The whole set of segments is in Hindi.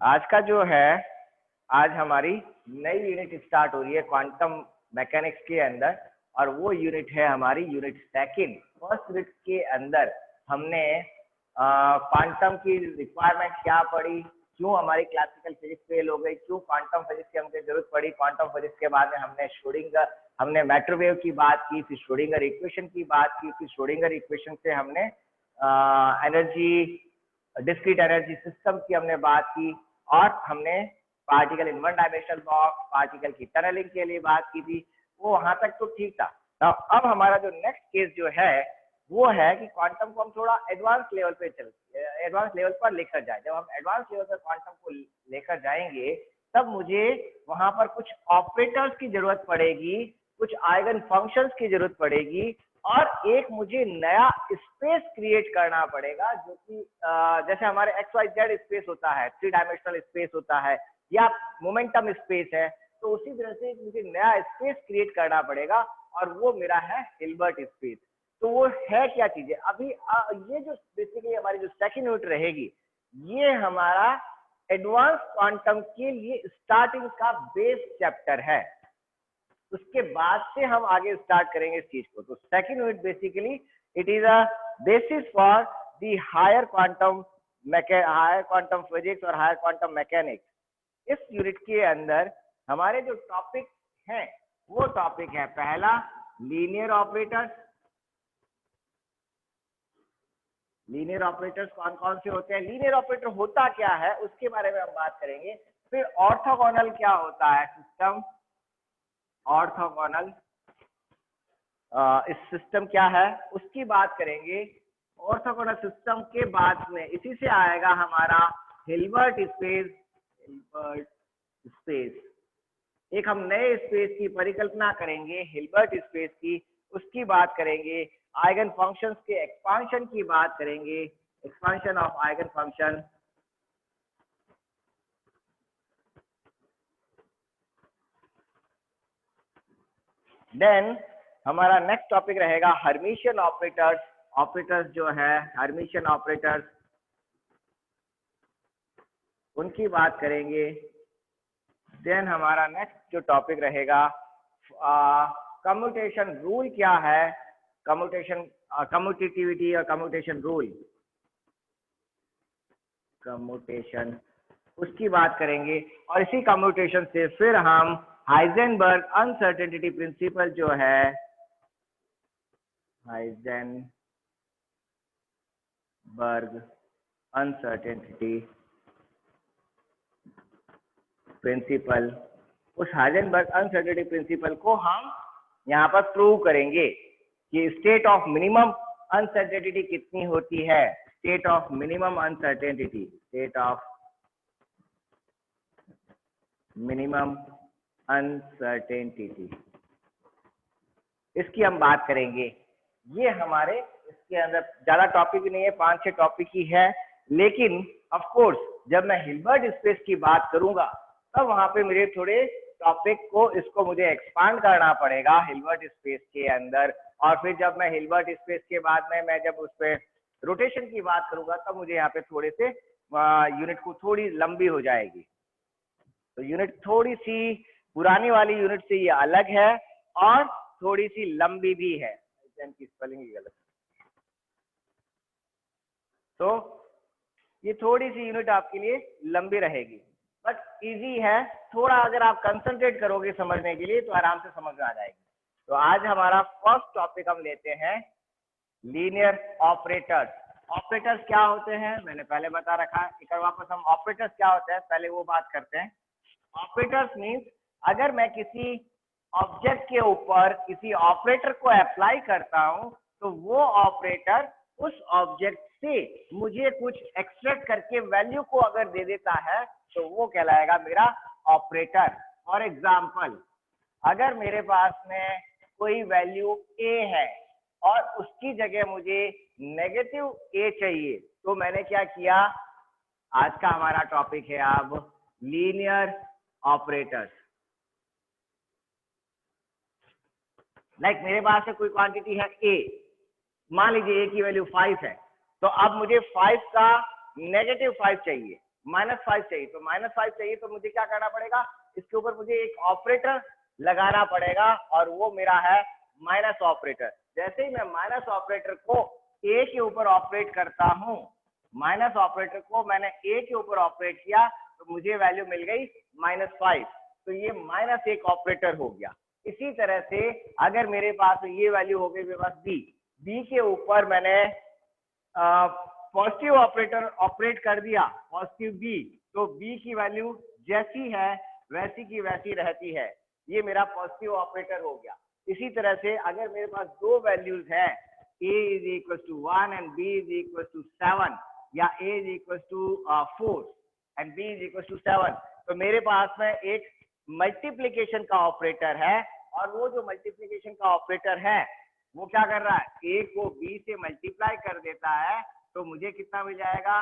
आज का जो है, आज हमारी नई यूनिट स्टार्ट हो रही है क्वांटम मैकेनिक्स के अंदर, और वो यूनिट है हमारी यूनिट सेकंड। फर्स्ट यूनिट के अंदर हमने क्वांटम की रिक्वायरमेंट क्या पड़ी, क्यों हमारी क्लासिकल फिजिक्स फेल हो गई, क्यों क्वांटम फिजिक्स की हमको जरूरत पड़ी। क्वांटम फिजिक्स के बाद में हमने मैटर वेव की बात की, फिर श्रोडिंगर इक्वेशन की बात की, फिर श्रोडिंगर इक्वेशन से हमने एनर्जी, डिस्क्रीट एनर्जी सिस्टम की हमने बात की, और हमने particle in one dimensional box, particle की टनलिंग के लिए बात की थी। वो वहां तक तो ठीक था। अब हमारा जो नेक्स्ट केस जो है वो है कि क्वांटम को हम थोड़ा एडवांस लेवल पे एडवांस लेवल पर लेकर जाए। जब हम एडवांस लेवल पर क्वांटम को लेकर जाएंगे तब मुझे वहां पर कुछ ऑपरेटर्स की जरूरत पड़ेगी, कुछ आइगन फंक्शंस की जरूरत पड़ेगी, और एक मुझे नया स्पेस क्रिएट करना पड़ेगा, जो कि जैसे हमारे XYZ स्पेस होता है, 3 डायमेंशनल स्पेस होता है, या मोमेंटम स्पेस है। तो उसी तरह से मुझे नया स्पेस क्रिएट करना पड़ेगा, और वो मेरा है हिल्बर्ट स्पेस। तो वो है क्या चीजें अभी ये जो बेसिकली हमारी जो सेकंड यूनिट रहेगी, ये हमारा एडवांस क्वांटम के लिए स्टार्टिंग का बेस चैप्टर है। उसके बाद से हम आगे स्टार्ट करेंगे इस चीज को। तो second unit basically it is a basis for the higher quantum physics और हायर क्वांटम मैकेनिक्स। इस यूनिट के अंदर हमारे जो टॉपिक हैं वो टॉपिक है, पहला लीनियर ऑपरेटर्स। लीनियर ऑपरेटर्स कौन कौन से होते हैं, लीनियर ऑपरेटर होता क्या है उसके बारे में हम बात करेंगे। फिर ऑर्थोगोनल क्या होता है सिस्टम, ऑर्थोगोनल इस सिस्टम क्या है उसकी बात करेंगे। ऑर्थोगोनल सिस्टम के बाद में इसी से आएगा हमारा हिल्बर्ट स्पेस। हिल्बर्ट स्पेस एक हम नए स्पेस की परिकल्पना करेंगे, हिल्बर्ट स्पेस की, उसकी बात करेंगे। आइगन फंक्शंस के एक्सपांशन की बात करेंगे, expansion of eigen function. Then हमारा नेक्स्ट टॉपिक रहेगा हर्मिशियन ऑपरेटर्स। ऑपरेटर्स जो है हर्मिशियन ऑपरेटर्स, उनकी बात करेंगे। देन हमारा नेक्स्ट जो टॉपिक रहेगा कम्यूटेशन रूल क्या है, कम्यूटेटिविटी और कम्यूटेशन रूल, कम्यूटेशन उसकी बात करेंगे। और इसी कम्यूटेशन से फिर हम हाइजेनबर्ग अनसर्टेनिटी प्रिंसिपल जो है, हाइजेनबर्ग अनसर्टेनिटी प्रिंसिपल, उस हाइजेनबर्ग अनसर्टेनिटी प्रिंसिपल को हम यहाँ पर प्रूव करेंगे कि स्टेट ऑफ मिनिमम अनसर्टेनिटी कितनी होती है। State of minimum uncertainty, state of minimum uncertainty, इसकी हम बात करेंगे। ये हमारे इसके अंदर ज्यादा टॉपिक भी नहीं है, 5-6 टॉपिक ही है। लेकिन ऑफ कोर्स जब मैं हिल्बर्ट स्पेस की बात करूंगा तब वहां पे मेरे थोड़े टॉपिक को इसको मुझे एक्सपांड करना पड़ेगा हिल्बर्ट स्पेस के अंदर। और फिर जब मैं हिल्बर्ट स्पेस के बाद में मैं जब उस पर रोटेशन की बात करूंगा तब मुझे यहाँ पे थोड़े से यूनिट को थोड़ी लंबी हो जाएगी। तो यूनिट थोड़ी सी पुरानी वाली यूनिट से ये अलग है और थोड़ी सी लंबी भी है। की स्पेलिंग गलत, तो ये थोड़ी सी यूनिट आपके लिए लंबी रहेगी, बट इजी है। थोड़ा अगर आप कंसंट्रेट करोगे समझने के लिए तो आराम से समझ में आ जाएगी। तो आज हमारा फर्स्ट टॉपिक हम लेते हैं लीनियर ऑपरेटर्स। ऑपरेटर्स क्या होते हैं मैंने पहले बता रखा है, एक बार वापस हम ऑपरेटर्स क्या होते हैं पहले वो बात करते हैं। ऑपरेटर्स मीन्स अगर मैं किसी ऑब्जेक्ट के ऊपर किसी ऑपरेटर को अप्लाई करता हूं तो वो ऑपरेटर उस ऑब्जेक्ट से मुझे कुछ एक्सट्रैक्ट करके वैल्यू को अगर दे देता है तो वो कहलाएगा मेरा ऑपरेटर। फॉर एग्जाम्पल अगर मेरे पास में कोई वैल्यू a है और उसकी जगह मुझे नेगेटिव a चाहिए, तो मैंने क्या किया, आज का हमारा टॉपिक है अब लीनियर ऑपरेटर्स। लाइक मेरे पास में कोई क्वांटिटी है a, मान लीजिए a की वैल्यू 5 है, तो अब मुझे 5 का -5 चाहिए। -5 चाहिए, तो -5 चाहिए तो मुझे क्या करना पड़ेगा, इसके ऊपर मुझे एक ऑपरेटर लगाना पड़ेगा और वो मेरा है माइनस ऑपरेटर। जैसे ही मैं माइनस ऑपरेटर को ए के ऊपर ऑपरेट करता हूँ, माइनस ऑपरेटर को मैंने ए के ऊपर ऑपरेट किया तो मुझे वैल्यू मिल गई -5, तो ये -1 ऑपरेटर हो गया। इसी तरह से अगर मेरे पास ये वैल्यू हो गई मेरे पास बी के ऊपर मैंने पॉजिटिव ऑपरेटर ऑपरेट कर दिया, पॉजिटिव बी, तो बी की वैल्यू जैसी है वैसी की वैसी रहती है, ये मेरा पॉजिटिव ऑपरेटर हो गया। इसी तरह से अगर मेरे पास दो वैल्यूज है, a is equal to 1 and b is equal to 7, या a is equal to 4 and b is equal to 7, तो मेरे पास में एक मल्टीप्लीकेशन का ऑपरेटर है, और वो जो मल्टीप्लीकेशन का ऑपरेटर है वो क्या कर रहा है, a को b से मल्टीप्लाई कर देता है, तो मुझे कितना मिल जाएगा,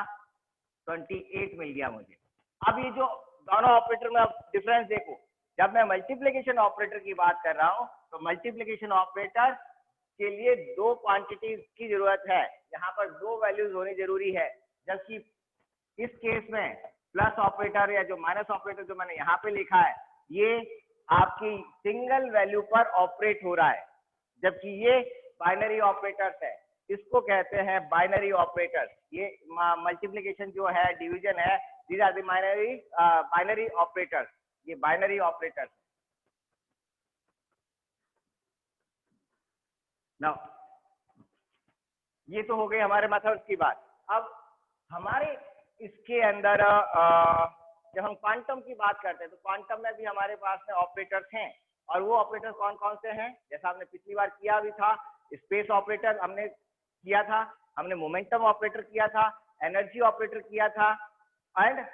28 मिल गया मुझे। अब ये जो दोनों ऑपरेटर में अब डिफरेंस देखो, जब मैं मल्टीप्लिकेशन ऑपरेटर की बात कर रहा हूं तो मल्टीप्लिकेशन ऑपरेटर के लिए दो क्वांटिटीज की जरूरत है, यहाँ पर दो वैल्यूज होनी जरूरी है, जबकि इस केस में प्लस ऑपरेटर या जो माइनस ऑपरेटर जो मैंने यहाँ पे लिखा है ये आपकी सिंगल वैल्यू पर ऑपरेट हो रहा है, जबकि ये बाइनरी ऑपरेटर्स है, इसको कहते हैं बाइनरी ऑपरेटर्स। ये मल्टीप्लिकेशन जो है, डिवीजन है, these are the binary operators, ये बाइनरी ऑपरेटर्स। नाउ ये तो हो गई हमारे मेथड्स की बात। अब हमारे इसके अंदर जब हम क्वांटम की बात करते हैं तो क्वांटम में भी हमारे पास में ऑपरेटर्स हैं, और वो ऑपरेटर्स कौन कौन से हैं, जैसा हमने पिछली बार किया भी था, स्पेस ऑपरेटर हमने किया था, हमने मोमेंटम ऑपरेटर किया था, एनर्जी ऑपरेटर किया था, एंड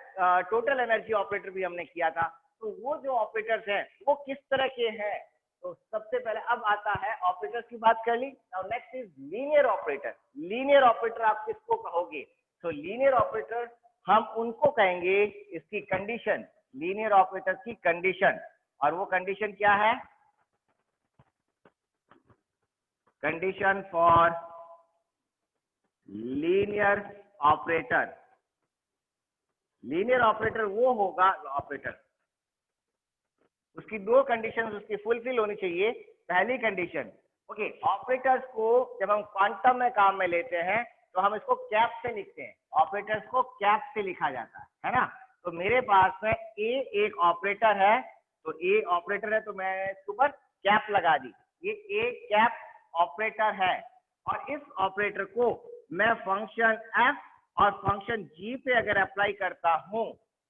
टोटल एनर्जी ऑपरेटर भी हमने किया था। तो वो जो ऑपरेटर्स हैं वो किस तरह के हैं, तो सबसे पहले अब आता है ऑपरेटर्स की बात कर ली। Now next is linear operator. Linear operator आप किसको कहोगे, तो लीनियर ऑपरेटर हम उनको कहेंगे इसकी कंडीशन, लीनियर ऑपरेटर की कंडीशन, और वो कंडीशन क्या है, condition for linear operator. Linear operator वो होगा ऑपरेटर, उसकी दो कंडीशन उसकी फुलफिल होनी चाहिए। पहली कंडीशन, ओके, ऑपरेटर्स को जब हम क्वांटम में काम में लेते हैं तो हम इसको कैप से लिखते हैं, ऑपरेटर्स को कैप से लिखा जाता है ना। तो मेरे पास में ए एक ऑपरेटर है, तो ए ऑपरेटर है तो मैं इसके ऊपर कैप लगा दी, ये ए कैप ऑपरेटर है, और इस ऑपरेटर को मैं फंक्शन एफ और फंक्शन जी पे अगर अप्लाई करता हूं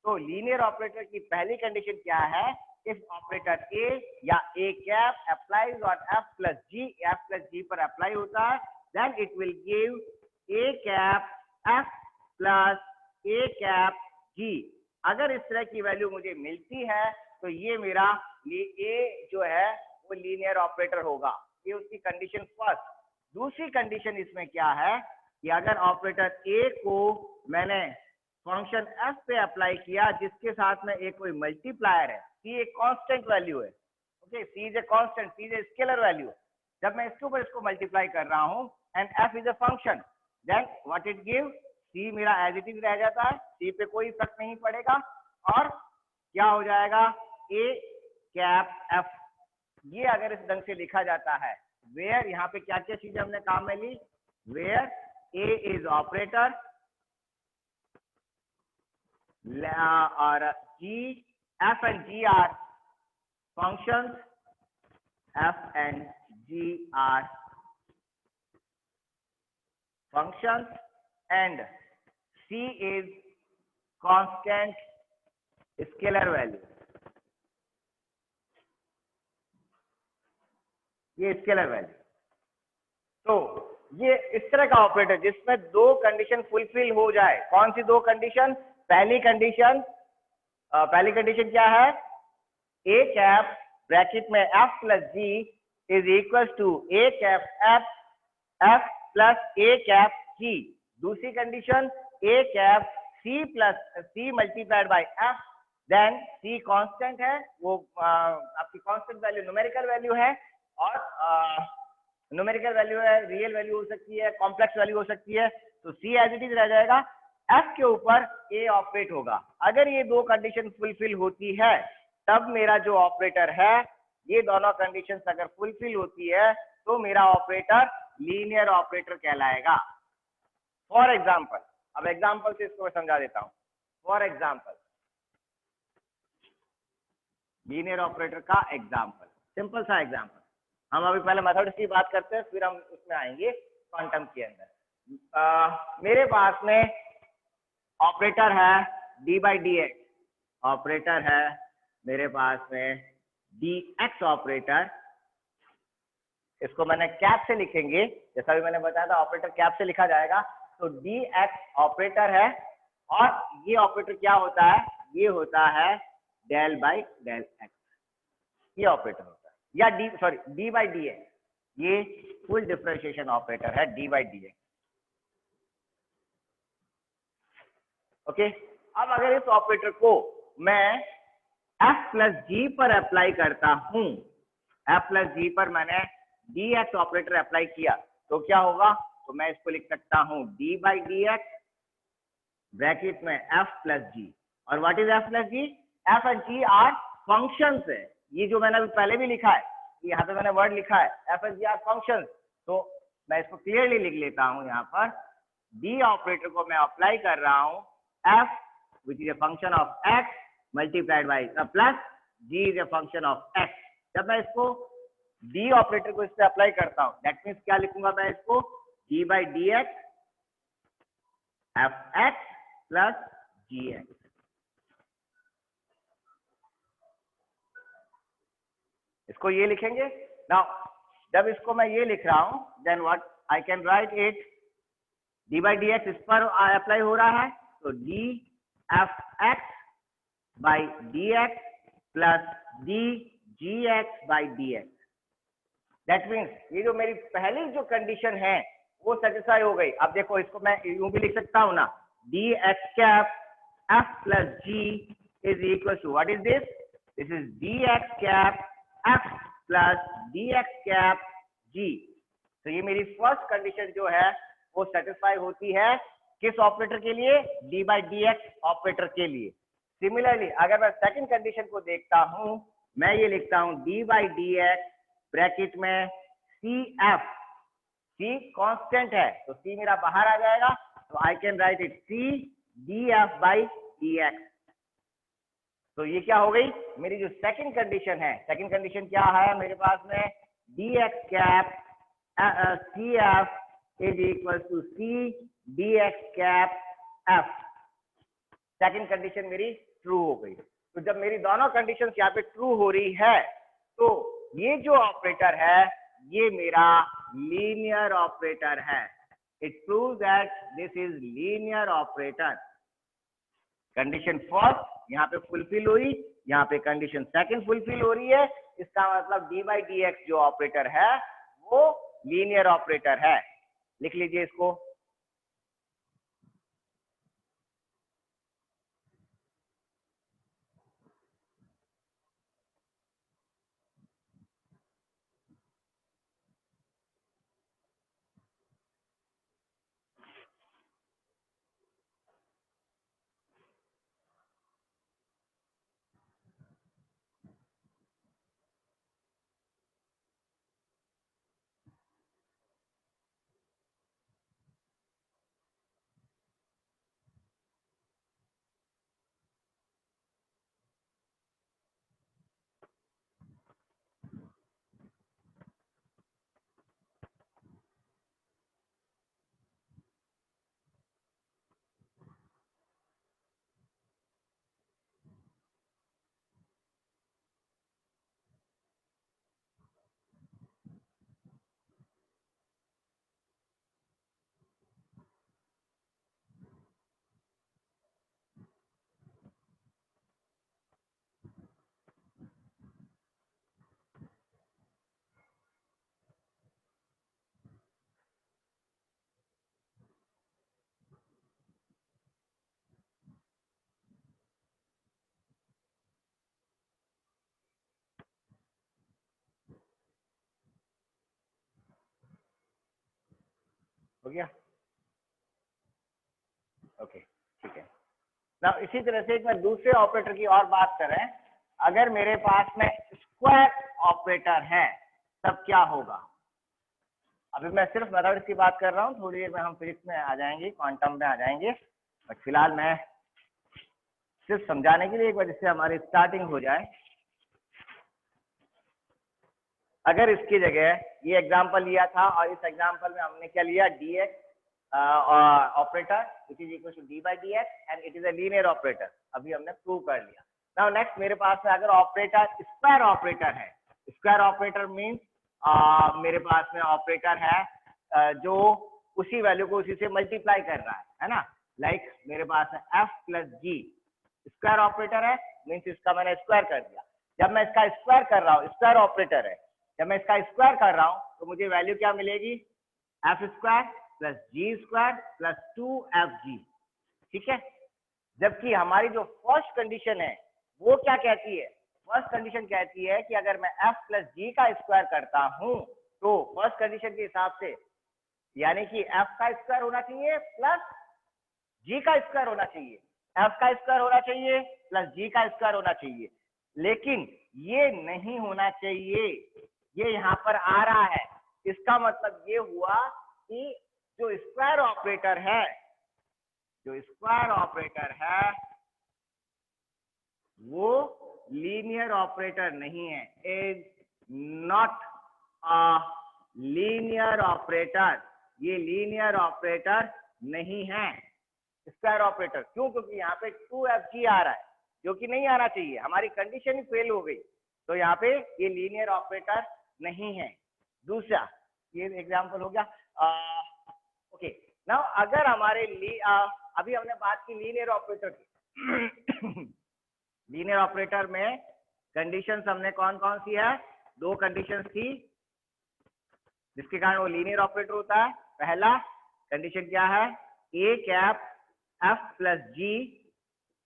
तो लीनियर ऑपरेटर की पहली कंडीशन क्या है, इफ ऑपरेटर ए या A cap applies on F plus G पर अप्लाई होता है, then it will give A cap F plus A cap G. अगर इस तरह की वैल्यू मुझे मिलती है तो ये मेरा ए जो है वो लीनियर ऑपरेटर होगा, ये उसकी कंडीशन फर्स्ट। दूसरी कंडीशन इसमें क्या है कि अगर ऑपरेटर ए को मैंने फंक्शन एफ पे अप्लाई किया जिसके साथ में एक कोई मल्टीप्लायर है, सी एक कांस्टेंट वैल्यू है, okay, C is a constant, C is a scalar value, जब मैं इसके ऊपर इसको मल्टीप्लाई कर रहा हूं and F is a function, then what it give, C मेरा एज इट इज रह जाता है, सी पे कोई इफेक्ट नहीं पड़ेगा, और क्या हो जाएगा, ए कैप एफ। ये अगर इस ढंग से लिखा जाता है, वेयर, यहाँ पे क्या क्या चीजें हमने काम में ली, वेयर ए इज ऑपरेटर और G, F and ji are functions, F and G are functions, and C is constant scalar value, ये स्केलर वैल्यू। तो ये इस तरह का ऑपरेटर जिसमें दो कंडीशन फुलफिल हो जाए, कौन सी दो कंडीशन, पहली कंडीशन क्या है, ए कैप ब्रैकेट में F plus G is equal to A cap F plus A cap G. दूसरी condition, A cap C multiplied by F, then C constant है, वो आपकी कांस्टेंट वैल्यू न्यूमेरिकल वैल्यू है, और न्यूमेरिकल वैल्यू है, रियल वैल्यू हो सकती है, कॉम्प्लेक्स वैल्यू हो सकती है, तो सी एज इट इज रह जाएगा, एफ के ऊपर ए ऑपरेट होगा। अगर ये दो कंडीशन फुलफिल होती है तब मेरा जो ऑपरेटर है, ये दोनों कंडीशंस अगर फुलफिल होती है तो मेरा ऑपरेटर लीनियर ऑपरेटर कहलाएगा। फॉर एग्जाम्पल, अब एग्जाम्पल से इसको मैं समझा देता हूं। फॉर एग्जाम्पल, लीनियर ऑपरेटर का एग्जाम्पल, सिंपल सा एग्जाम्पल। हम अभी पहले मेथड्स की बात करते हैं, फिर हम उसमें आएंगे क्वांटम के अंदर। मेरे पास में ऑपरेटर है D by d x, operator है मेरे पास में डी एक्स ऑपरेटर। इसको मैंने कैप से लिखेंगे, जैसा भी मैंने बताया था ऑपरेटर कैप से लिखा जाएगा। तो डी एक्स ऑपरेटर है, और ये ऑपरेटर क्या होता है, ये होता है डेल बाई डेल एक्स, ये ऑपरेटर होता है, या D sorry D by d x, ये फुल डिफरेंशिएशन ऑपरेटर है D by d x. Okay, अब अगर इस ऑपरेटर को मैं एफ प्लस जी पर अप्लाई करता हूं, एफ प्लस जी पर मैंने डी एक्स ऑपरेटर अप्लाई किया, तो क्या होगा, तो मैं इसको लिख सकता हूं d by d x bracket में एफ प्लस जी। और what is f plus g, F and ji are functions है, ये जो मैंने अभी पहले भी लिखा है, यहाँ पे मैंने वर्ड लिखा है f and ji are functions. तो मैं इसको क्लियरली लिख लेता हूं, यहाँ पर डी ऑपरेटर को मैं अप्लाई कर रहा हूं f which is a function of x multiplied by plus g is a function of x। जब मैं इसको d ऑपरेटर को इस पे अप्लाई करता हूं, दैट मीन्स क्या लिखूंगा मैं इसको, d by dx fx plus gx। इसको ये लिखेंगे। नाउ जब इसको मैं ये लिख रहा हूं, then what I can write it, d by dx इस पर अप्लाई हो रहा है, तो d F x by d x plus D G x by d x. That means ये जो मेरी पहली जो कंडीशन है वो सेटिस्फाई हो गई। अब देखो इसको मैं यूं भी लिख सकता हूं ना, D x cap F plus G is equal to what is this, this is D x cap F plus D x cap G. तो ये मेरी फर्स्ट कंडीशन जो है वो सेटिस्फाई होती है किस ऑपरेटर के लिए, D by d x operator के लिए। सिमिलरली अगर मैं सेकंड कंडीशन को देखता हूं, मैं ये लिखता हूं d by d x bracket में सी एफ, सी कांस्टेंट है तो सी मेरा बाहर आ जाएगा, तो I can write it c d f by d x. तो ये क्या हो गई मेरी जो सेकंड कंडीशन है, सेकंड कंडीशन क्या है मेरे पास में, d x cap C F is equal to c d x cap f. Second condition मेरी ट्रू हो गई। तो जब मेरी दोनों कंडीशंस यहाँ पे ट्रू हो रही है, तो ये जो ऑपरेटर है ये मेरा लीनियर ऑपरेटर है। It proves that this is linear operator. Condition first यहाँ पे फुलफिल हुई, यहाँ पे कंडीशन सेकंड फुलफिल हो रही है, इसका मतलब डी बाई डी एक्स जो ऑपरेटर है वो लीनियर ऑपरेटर है। लिख लीजिए इसको। हो गया, ओके। ठीक है ना। इसी तरह से एक बार दूसरे ऑपरेटर की और बात करें, अगर मेरे पास में स्क्वायर ऑपरेटर है तब क्या होगा। अभी मैं सिर्फ मैथमेटिक्स की बात कर रहा हूँ, थोड़ी देर में हम फिजिक्स में आ जाएंगे, क्वांटम में आ जाएंगे, बट फिलहाल मैं सिर्फ समझाने के लिए एक बार जिससे हमारी स्टार्टिंग हो जाए। अगर इसकी जगह ये एग्जांपल लिया था और इस एग्जांपल में हमने क्या लिया, dx operator which is equal to d by d x and it is a linear operator, अभी हमने प्रूव कर लिया। नाउ नेक्स्ट मेरे पास में अगर ऑपरेटर स्क्वायर ऑपरेटर है, स्क्वायर ऑपरेटर मीन्स मेरे पास में ऑपरेटर है जो उसी वैल्यू को उसी से मल्टीप्लाई कर रहा है ना। लाइक मेरे पास है एफ प्लस जी, स्क्वायर ऑपरेटर है मीन्स इसका मैंने स्क्वायर कर दिया। जब मैं इसका स्क्वायर कर रहा हूँ, स्क्वायर ऑपरेटर है, जब मैं इसका स्क्वायर कर रहा हूँ तो मुझे वैल्यू क्या मिलेगी, एफ स्क्वायर प्लस जी स्क्वायर प्लस 2fg। ठीक है, जबकि हमारी जो फर्स्ट कंडीशन है वो क्या कहती है, फर्स्ट कंडीशन कहती है कि अगर मैं f प्लस जी का स्क्वायर करता हूं तो फर्स्ट कंडीशन के हिसाब से यानी कि f का स्क्वायर होना चाहिए प्लस g का स्क्वायर होना चाहिए, f का स्क्वायर होना चाहिए प्लस g का स्क्वायर होना चाहिए, लेकिन ये नहीं होना चाहिए, ये यहाँ पर आ रहा है। इसका मतलब ये हुआ कि जो स्क्वायर ऑपरेटर है, जो स्क्वायर ऑपरेटर है वो लीनियर ऑपरेटर नहीं है, is not a linear operator, ये लीनियर ऑपरेटर नहीं है स्क्वायर ऑपरेटर। क्यों, क्योंकि यहाँ पे 2fg आ रहा है जो कि नहीं आना चाहिए, हमारी कंडीशन ही फेल हो गई, तो यहाँ पे ये लीनियर ऑपरेटर नहीं है। दूसरा ये एग्जांपल हो गया। ओके नाउ अगर हमारे अभी हमने बात की लीनियर ऑपरेटर की लीनियर ऑपरेटर में कंडीशंस हमने कौन कौन सी है, दो कंडीशंस थी जिसके कारण वो लीनियर ऑपरेटर होता है। पहला कंडीशन क्या है, A cap F plus G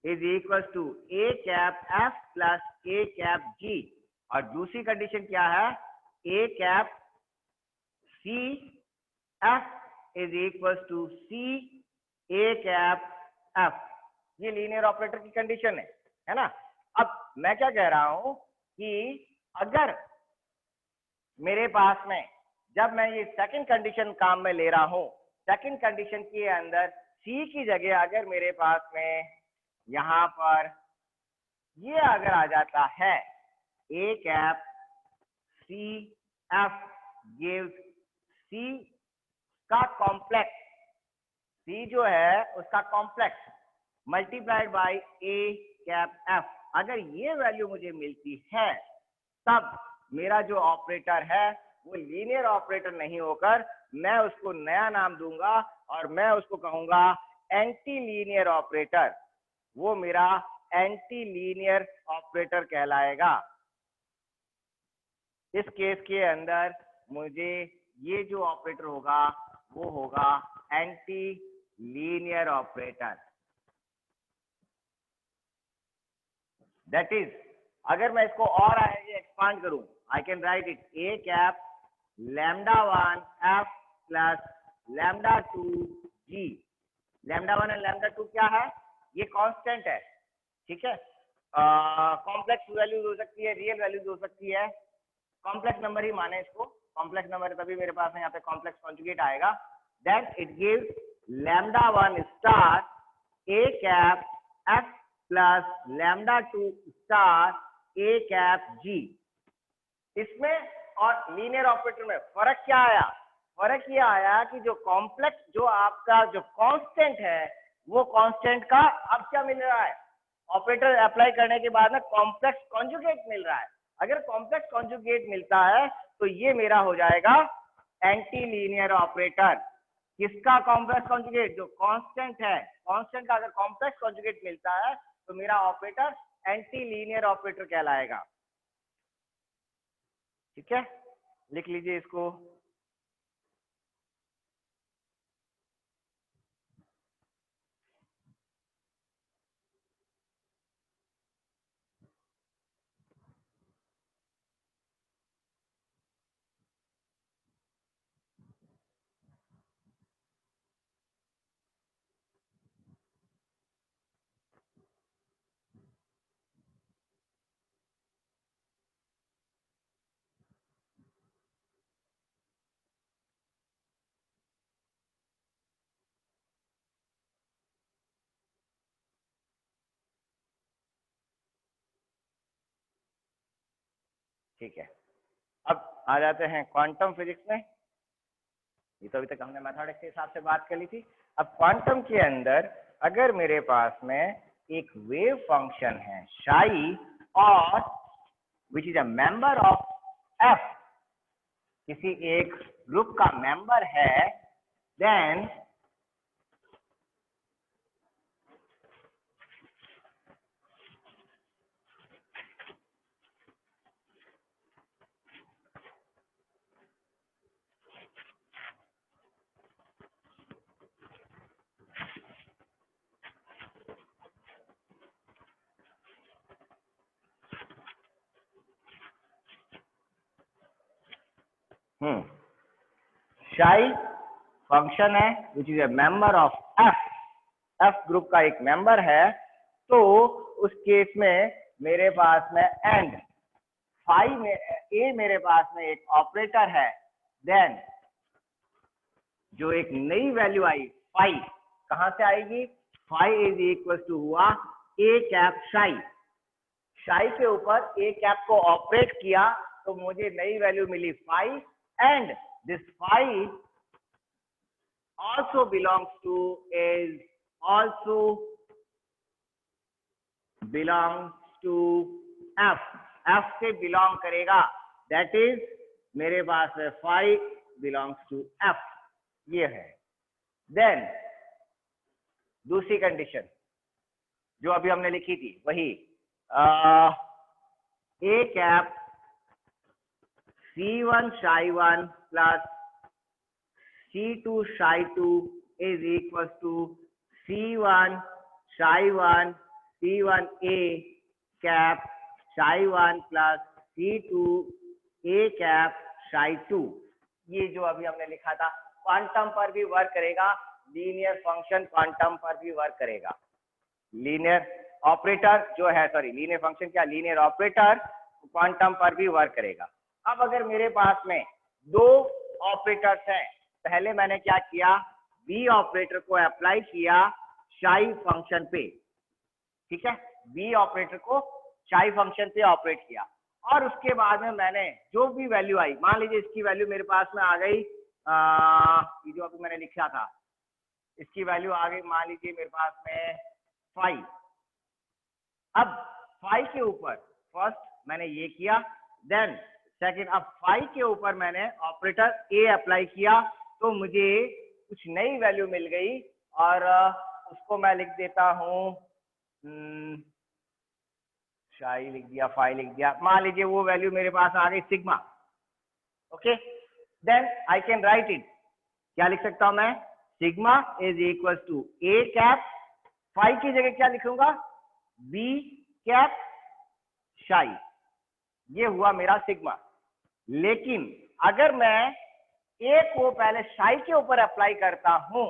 is equal to A cap F plus A cap G, और दूसरी कंडीशन क्या है, A cap C F is equal to C A cap F. ये लीनियर ऑपरेटर की कंडीशन है ना। अब मैं क्या कह रहा हूं कि अगर मेरे पास में जब मैं ये सेकंड कंडीशन काम में ले रहा हूं, सेकंड कंडीशन के अंदर सी की जगह अगर मेरे पास में यहां पर ये अगर आ जाता है A cap C F gives C का कॉम्प्लेक्स, सी जो है उसका complex multiplied by A cap F, अगर ये वैल्यू मुझे मिलती है तब मेरा जो ऑपरेटर है वो लीनियर ऑपरेटर नहीं होकर मैं उसको नया नाम दूंगा और मैं उसको कहूंगा एंटी लीनियर ऑपरेटर, वो मेरा एंटी लीनियर ऑपरेटर कहलाएगा। इस केस के अंदर मुझे ये जो ऑपरेटर होगा वो होगा anti linear operator. That is अगर मैं इसको और आगे एक्सपांड करूं, I can write it a cap lambda 1 f plus lambda 2 g. Lambda 1 and lambda 2 क्या है, ये कांस्टेंट है, ठीक है। कॉम्प्लेक्स वैल्यूज हो सकती है, रियल वैल्यूज हो सकती है, कॉम्प्लेक्स नंबर ही माने इसको, कॉम्प्लेक्स नंबर तभी मेरे पास यहाँ पे कॉम्प्लेक्स कॉन्जुगेट आएगा। Then it gives lambda 1 star A cap F plus lambda 2 star A cap G. इसमें और लीनियर ऑपरेटर में फर्क क्या आया, फर्क ये आया कि जो कॉम्प्लेक्स जो आपका जो कांस्टेंट है वो कांस्टेंट का अब क्या मिल रहा है, ऑपरेटर अप्लाई करने के बाद में कॉम्प्लेक्स कॉन्जुगेट मिल रहा है। अगर कॉम्प्लेक्स कॉन्जुगेट मिलता है तो ये मेरा हो जाएगा एंटी लीनियर ऑपरेटर। किसका कॉम्प्लेक्स कॉन्जुगेट, जो कांस्टेंट है, कांस्टेंट का अगर कॉम्प्लेक्स कॉन्जुगेट मिलता है तो मेरा ऑपरेटर एंटी लीनियर ऑपरेटर कहलाएगा। ठीक है, लिख लीजिए इसको। ठीक है, अब आ जाते हैं क्वांटम फिजिक्स में। ये तो अभी तक हमने मैथमेटिक्स के हिसाब से बात कर ली थी। अब क्वांटम के अंदर अगर मेरे पास में एक वेव फंक्शन है साई और which is a member of F, किसी एक ग्रुप का मेंबर है, देन साई फंक्शन है which is a member of F, F group का एक मेंबर है, तो उस केस में मेरे पास में एंड फाई में ए मेरे पास में एक ऑपरेटर है, देन जो एक नई वैल्यू आई फाई, कहां से आएगी? फाई इज इक्वल टू हुआ ए कैप साई, साई के ऊपर ए कैप को ऑपरेट किया तो मुझे नई वैल्यू मिली phi, and this phi also belongs to is also belongs to f, f से बिलोंग करेगा, दैट इज मेरे पास है फाई बिलोंग्स टू एफ, ये है। देन दूसरी कंडीशन जो अभी हमने लिखी थी वही A cap C1 psi1 plus C2 psi2 is equals to C1 psi1 C1a cap psi1 plus C2 a cap psi2, ये जो अभी हमने लिखा था क्वांटम पर भी वर्क करेगा, लीनियर फंक्शन क्वांटम पर भी वर्क करेगा, लीनियर ऑपरेटर जो है, सॉरी लीनियर फंक्शन क्या, लीनियर ऑपरेटर क्वांटम पर भी वर्क करेगा। अब अगर मेरे पास में दो ऑपरेटर्स हैं, पहले मैंने क्या किया, बी ऑपरेटर को अप्लाई किया साई फंक्शन पे, ठीक है, बी ऑपरेटर को साई फंक्शन पे ऑपरेट किया, और उसके बाद में मैंने जो भी वैल्यू आई, मान लीजिए इसकी वैल्यू मेरे पास में आ गई, ये जो अभी मैंने लिखा था इसकी वैल्यू आ गई, मान लीजिए मेरे पास में 5। अब 5 के ऊपर फर्स्ट मैंने ये किया, देन सेकंड, अब 5 के ऊपर मैंने ऑपरेटर ए अप्लाई किया तो मुझे कुछ नई वैल्यू मिल गई, और उसको मैं लिख देता हूं, शाई लिख दिया, फाई लिख दिया, मान लीजिए वो वैल्यू मेरे पास आ गई sigma. Okay, then I can write it, क्या लिख सकता हूं मैं, sigma is equal to A cap, phi की जगह क्या लिखूंगा, बी कैप शाई, ये हुआ मेरा सिग्मा। लेकिन अगर मैं ए को पहले शाई के ऊपर अप्लाई करता हूं,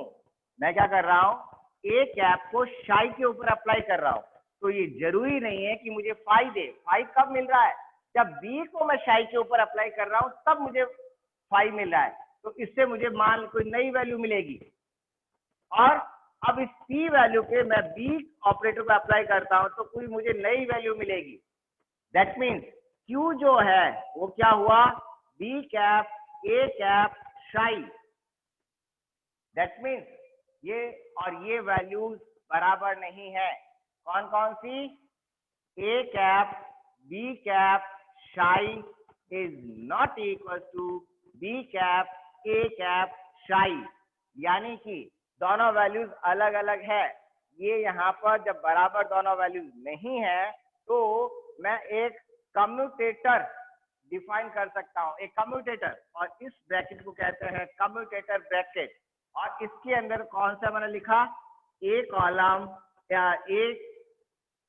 मैं क्या कर रहा हूं, ए कैप को शाई के ऊपर अप्लाई कर रहा हूं, तो ये जरूरी नहीं है कि मुझे फाई दे। फाई कब मिल रहा है, जब बी को मैं शाई के ऊपर अप्लाई कर रहा हूं तब मुझे फाई मिल रहा है, तो इससे मुझे मान कोई नई वैल्यू मिलेगी, और अब इस पी वैल्यू पे मैं बी ऑपरेटर को अप्लाई करता हूं तो कोई मुझे नई वैल्यू मिलेगी, दैट मीन्स क्यू जो है वो क्या हुआ, b cap A cap psi, that means ये और ये वैल्यूज बराबर नहीं है, कौन कौन सी, ए cap B cap psi is not equal to b cap A cap psi, यानी कि दोनों वैल्यूज अलग अलग है। ये यहाँ पर जब बराबर दोनों वैल्यूज नहीं है तो मैं एक कम्यूटेटर डिफाइन कर सकता हूँ, एक कम्यूटेटर, और इस ब्रैकेट को कहते हैं कम्यूटेटर ब्रैकेट, और इसके अंदर कौन सा मैंने लिखा, ए कॉलम या a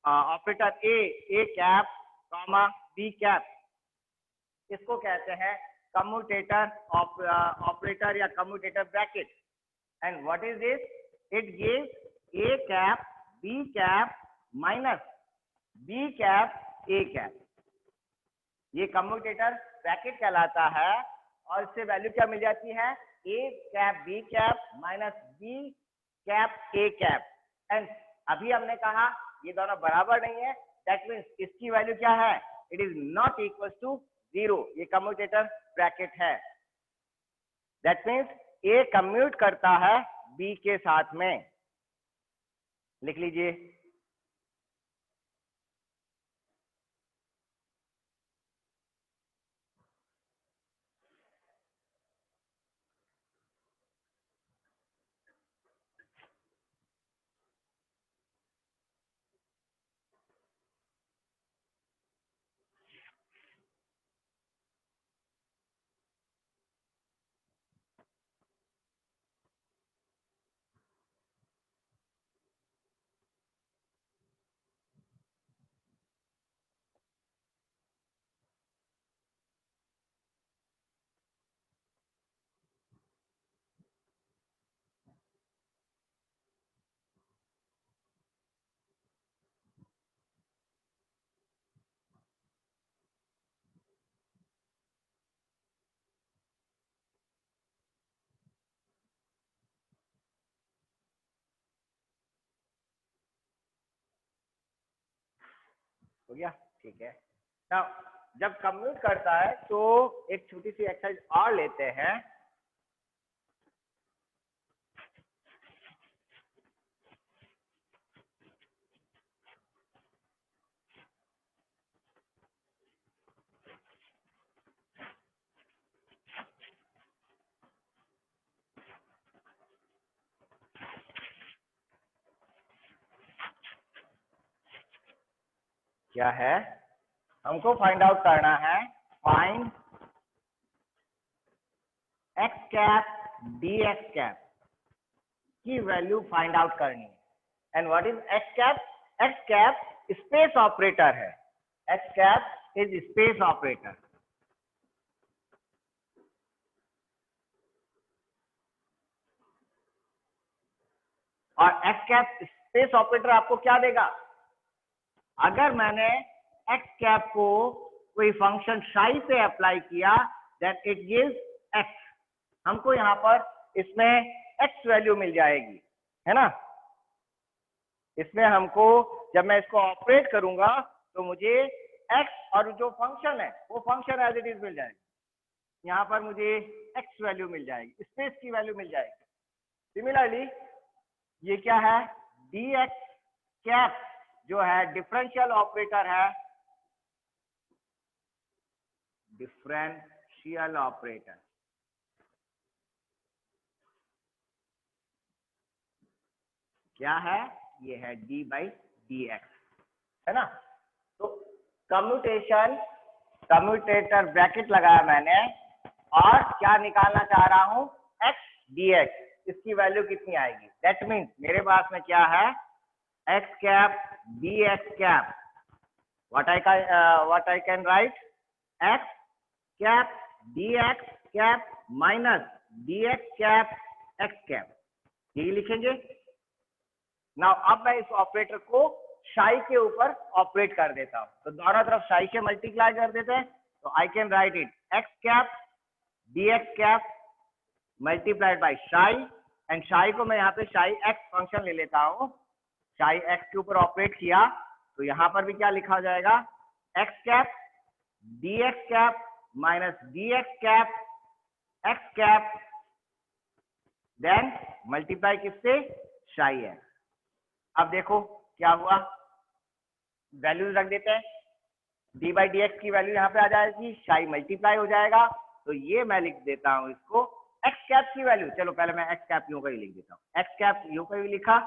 operator A cap comma B cap, इसको कहते हैं कम्यूटेटर ऑपरेटर या commutator bracket. And what is this, it gives A cap B cap minus B cap A cap, ये कम्यूटेटर ब्रैकेट कहलाता है, और इससे वैल्यू क्या मिल जाती है, A cap B cap minus B cap A cap. And अभी हमने कहा ये दोनों बराबर नहीं है, दैट मीन्स इसकी वैल्यू क्या है, it is not equal to 0, ये कम्यूटेटर ब्रैकेट है। दैट मीन्स ए कम्यूट करता है बी के साथ में, लिख लीजिए। हो गया, ठीक है। नाउ जब कम्यूट करता है तो एक छोटी सी एक्सरसाइज और लेते हैं। क्या है, हमको फाइंड आउट करना है, find X cap D x cap की वैल्यू फाइंड आउट करनी है। And what is X cap? X cap space operator है। X cap is space operator. और एक्स कैप स्पेस ऑपरेटर आपको क्या देगा? अगर मैंने एक्स कैप को कोई फंक्शन साई पे अप्लाई किया, दैट इट गिव्स एक्स। हमको यहाँ पर इसमें एक्स वैल्यू मिल जाएगी, है ना। इसमें हमको जब मैं इसको ऑपरेट करूंगा तो मुझे एक्स और जो फंक्शन है वो फंक्शन एज इट इज मिल जाएगी। यहाँ पर मुझे एक्स वैल्यू मिल जाएगी, स्पेस की वैल्यू मिल जाएगी। सिमिलरली ये क्या है? डी एक्स कैप जो है डिफरेंशियल ऑपरेटर है, डिफरेंशियल ऑपरेटर। क्या है? ये है डी बाई डी एक्स, है ना। तो कम्यूटेशन, कम्यूटेटर ब्रैकेट लगाया मैंने और क्या निकालना चाह रहा हूं? X D x. इसकी वैल्यू कितनी आएगी? दैट मीन्स मेरे पास में क्या है? X cap D x cap. what I can write? x cap dx cap minus dx cap x cap, यही लिखेंगे। नाउ अब मैं इस ऑपरेटर को साई के ऊपर ऑपरेट कर देता हूं, तो दोनों तरफ साई से मल्टीप्लाई कर देते हैं। तो I can write it x cap dx cap multiplied by Sai, and Sai को मैं यहाँ पे साई एक्स फंक्शन ले लेता हूँ। साई एक्स के ऊपर ऑपरेट किया तो यहाँ पर भी क्या लिखा जाएगा? X cap D x cap minus d x cap x cap, then multiply किससे? Psi x. अब देखो क्या हुआ, वैल्यूज रख देते हैं। डी बाई डी एक्स की वैल्यू यहाँ पे आ जाएगी, साई मल्टीप्लाई हो जाएगा। तो ये मैं लिख देता हूँ इसको एक्स कैप की वैल्यू। चलो पहले मैं एक्स कैप यू का ही लिख देता हूँ। एक्स कैप यू का ही लिखा,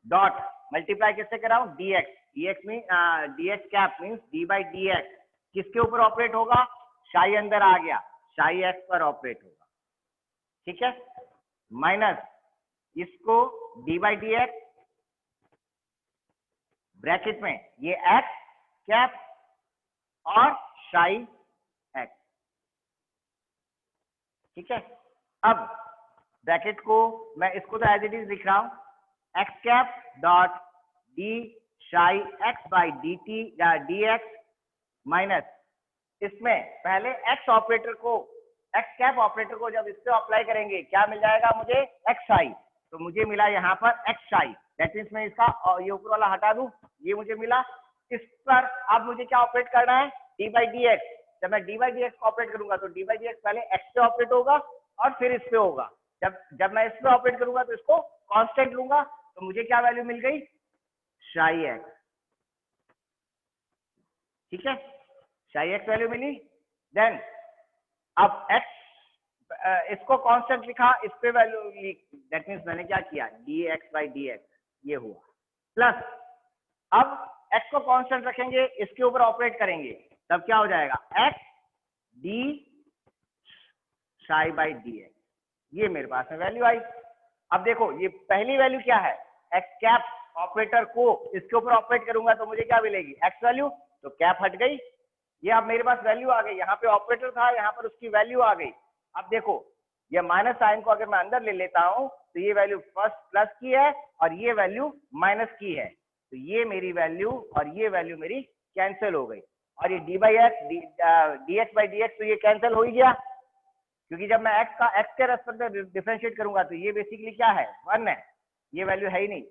डॉट मल्टीप्लाई किससे कर रहा हूँ? D x. D x mean D x cap means D by d x किसके ऊपर ऑपरेट होगा? साई अंदर आ गया, साई एक्स पर ऑपरेट होगा, ठीक है। माइनस इसको D by d x bracket में ये एक्स कैप और साई एक्स, ठीक है। अब ब्रैकेट को मैं इसको तो एज इट इज लिख रहा हूं, x cap dot D Sai x by D T या डी एक्स माइनस इसमें पहले एक्स ऑपरेटर को, एक्स कैप ऑपरेटर को जब इससे अप्लाई करेंगे क्या मिल जाएगा मुझे? एक्स आई। तो मुझे मिला यहाँ पर एक्स आई, दैट मीन्स मैं इसका ये ऊपर वाला हटा दूं, ये मुझे मिला। इस पर अब मुझे क्या ऑपरेट करना है? डी बाई डी एक्स, जब मैं डी बाई डी एक्स को ऑपरेट करूंगा तो डी बाई डी एक्स पहले एक्स पे ऑपरेट होगा और फिर इस पे होगा। जब मैं इस पे ऑपरेट करूंगा तो इसको कांस्टेंट लूंगा, तो मुझे क्या वैल्यू मिल गई, साई एक्स। ठीक है, साई एक्स वैल्यू मिली। देन अब एक्स, इसको कांस्टेंट लिखा, इस पे वैल्यू लिख, दैट मीन्स मैंने क्या किया, D x by d x ये हुआ, प्लस अब x को कांस्टेंट रखेंगे, इसके ऊपर ऑपरेट करेंगे, तब क्या हो जाएगा, x D psi by d x, ये मेरे पास में वैल्यू आई। अब देखो ये पहली वैल्यू क्या है, x कैप ऑपरेटर को इसके ऊपर ऑपरेट करूंगा तो मुझे क्या मिलेगी, x वैल्यू, तो कैप हट गई, ये अब मेरे पास वैल्यू आ गई, यहाँ पे ऑपरेटर था, यहाँ पर उसकी वैल्यू आ गई। अब देखो ये माइनस साइन को अगर मैं अंदर ले लेता हूं तो ये वैल्यू फर्स्ट प्लस की है और ये वैल्यू माइनस की है, तो ये मेरी वैल्यू और ये वैल्यू मेरी कैंसिल हो गई, और ये D by x D x by d x, तो ये कैंसिल हो ही गया, क्योंकि जब मैं एक्स के रेस्पेक्ट में डिफरेंशिएट करूंगा तो ये बेसिकली क्या है, 1 है, ये वैल्यू है ही नहीं,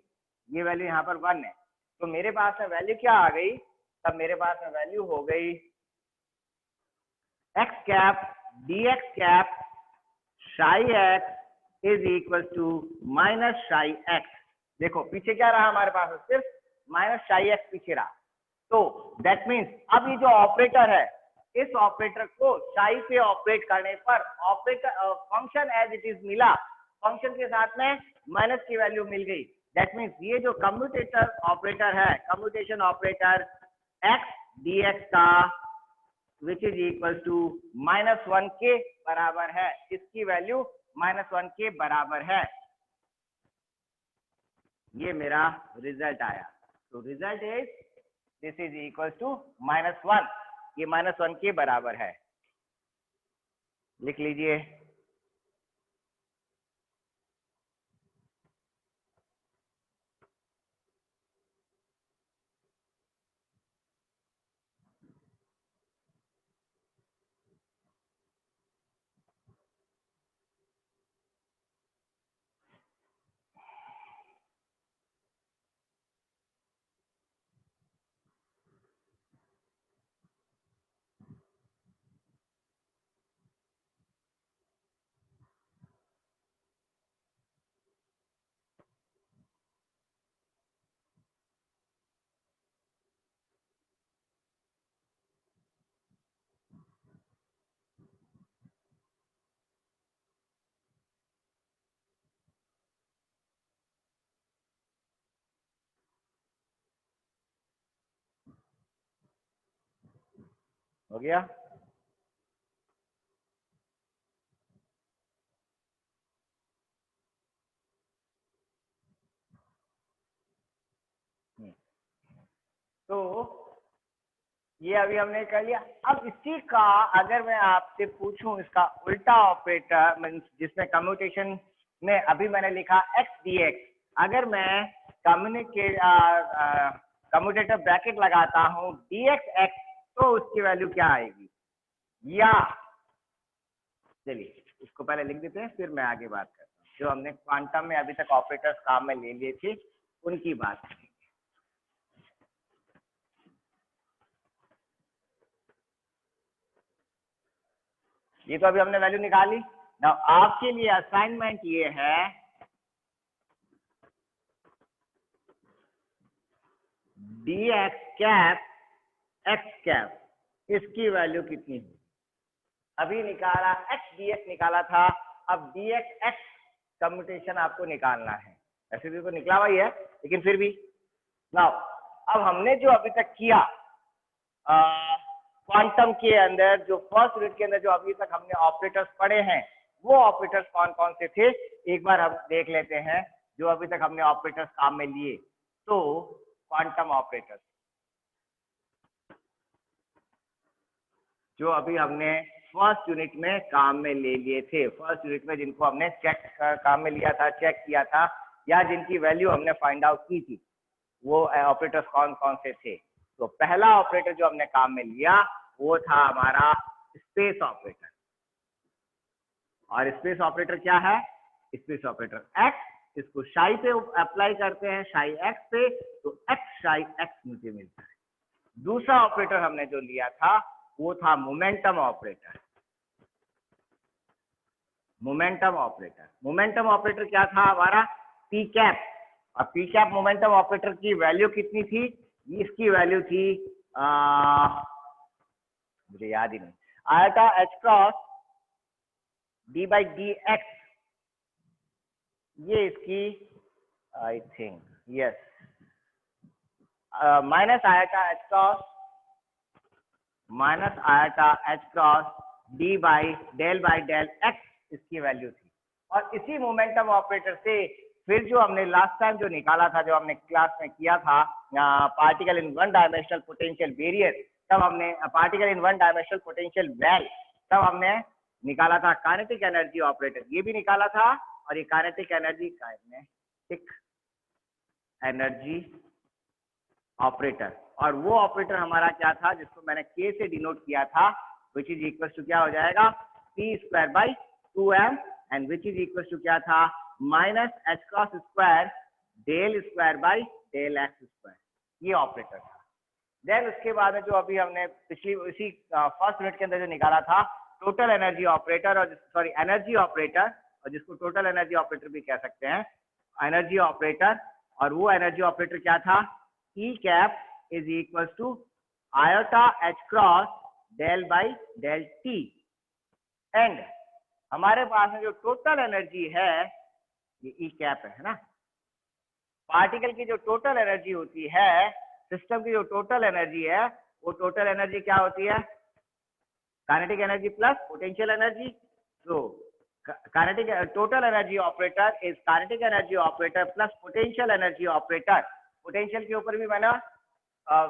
ये वैल्यू यहाँ पर 1 है, तो मेरे पास में वैल्यू क्या आ गई, तब मेरे पास में वैल्यू हो गई x cap D x cap psi x is equal to minus psi x. देखो पीछे क्या रहा हमारे पास, सिर्फ माइनस साई एक्स पीछे रहा, तो दैट मीन्स अब ये जो ऑपरेटर है, इस ऑपरेटर को साई पे ऑपरेट करने पर operator function as it is मिला, फंक्शन के साथ में माइनस की वैल्यू मिल गई, दैट मीन्स ये जो कम्यूटेटर ऑपरेटर है, commutation operator x D x का विच इज इक्वल टू -1 के बराबर है, इसकी वैल्यू -1 के बराबर है, ये मेरा रिजल्ट आया। तो result is this is equal to -1, ये -1 के बराबर है, लिख लीजिए। हो गया, तो ये अभी हमने कर लिया। अब इसी का अगर मैं आपसे पूछूं इसका उल्टा ऑपरेटर मीन्स जिसमें कम्यूटेशन में अभी मैंने लिखा एक्स डी एक्स, अगर मैं कम्यूटेटर ब्रैकेट लगाता हूं डी एक्स एक्स, तो उसकी वैल्यू क्या आएगी, या चलिए इसको पहले लिख देते हैं फिर मैं आगे बात करता हूँ। जो हमने क्वांटम में अभी तक ऑपरेटर्स काम में ले लिए थे उनकी बात करेंगे। ये तो अभी हमने वैल्यू निकाली ना, आपके लिए असाइनमेंट ये है D x cap x cap, इसकी वैल्यू कितनी है, अभी निकाला एक्स डी एक्स निकाला था, अब डी एक्स एक्स कम्यूटेशन आपको निकालना है, ऐसे भी तो निकला हुआ ही है लेकिन फिर भी ना। अब हमने जो अभी तक किया क्वांटम के अंदर, जो फर्स्ट यूनिट के अंदर जो अभी तक हमने ऑपरेटर्स पढ़े हैं, वो ऑपरेटर्स कौन कौन से थे एक बार हम देख लेते हैं, जो अभी तक हमने ऑपरेटर्स काम में लिए। तो क्वांटम ऑपरेटर्स जो अभी हमने फर्स्ट यूनिट में काम में ले लिए थे, फर्स्ट यूनिट में जिनको हमने चेक काम में लिया था, चेक किया था, या जिनकी वैल्यू हमने फाइंड आउट की थी, वो ऑपरेटर्स कौन कौन से थे। तो पहला ऑपरेटर जो हमने काम में लिया वो था हमारा स्पेस ऑपरेटर, और स्पेस ऑपरेटर क्या है, स्पेस ऑपरेटर एक्स, इसको साई पे अप्लाई करते हैं, साई एक्स पे, तो एक्स साई एक्स मुझे मिलता है। दूसरा ऑपरेटर हमने जो लिया था वो था momentum operator. Momentum operator, momentum operator क्या था हमारा, पी कैप। और पी कैप मोमेंटम ऑपरेटर की वैल्यू कितनी थी, इसकी वैल्यू थी मुझे याद ही नहीं, iota h cross d by d x, ये इसकी I think yes minus iota h cross d by del x इसकी वैल्यू थी। और इसी मोमेंटम ऑपरेटर से फिर जो हमने लास्ट टाइम जो निकाला था, जो हमने क्लास में किया था particle in one dimensional potential barrier, तब हमने particle in one dimensional potential well, तब हमने निकाला था काइनेटिक एनर्जी ऑपरेटर, ये भी निकाला था। और ये काइनेटिक एनर्जी ऑपरेटर, और वो ऑपरेटर हमारा क्या था जिसको मैंने के से डिनोट किया था, विच इज इक्वल टू क्या हो जाएगा, p square by 2m, and which is equal to क्या था, minus h cross square del square by del x square, ये ऑपरेटर था। देन उसके बाद में जो अभी हमने पिछली इसी फर्स्ट यूनिट के अंदर जो निकाला था, टोटल एनर्जी ऑपरेटर, और सॉरी एनर्जी ऑपरेटर, और जिसको टोटल एनर्जी ऑपरेटर भी कह सकते हैं, एनर्जी ऑपरेटर। और वो एनर्जी ऑपरेटर क्या था, E cap is equal to iota H cross del by del T, and हमारे पास में जो टोटल एनर्जी है ये ई कैप है ना। पार्टिकल की जो टोटल एनर्जी होती है, सिस्टम की जो टोटल एनर्जी है, वो टोटल एनर्जी क्या होती है, kinetic energy plus potential energy. तो kinetic total energy operator is kinetic energy operator plus potential energy operator. Potential के ऊपर भी मैंने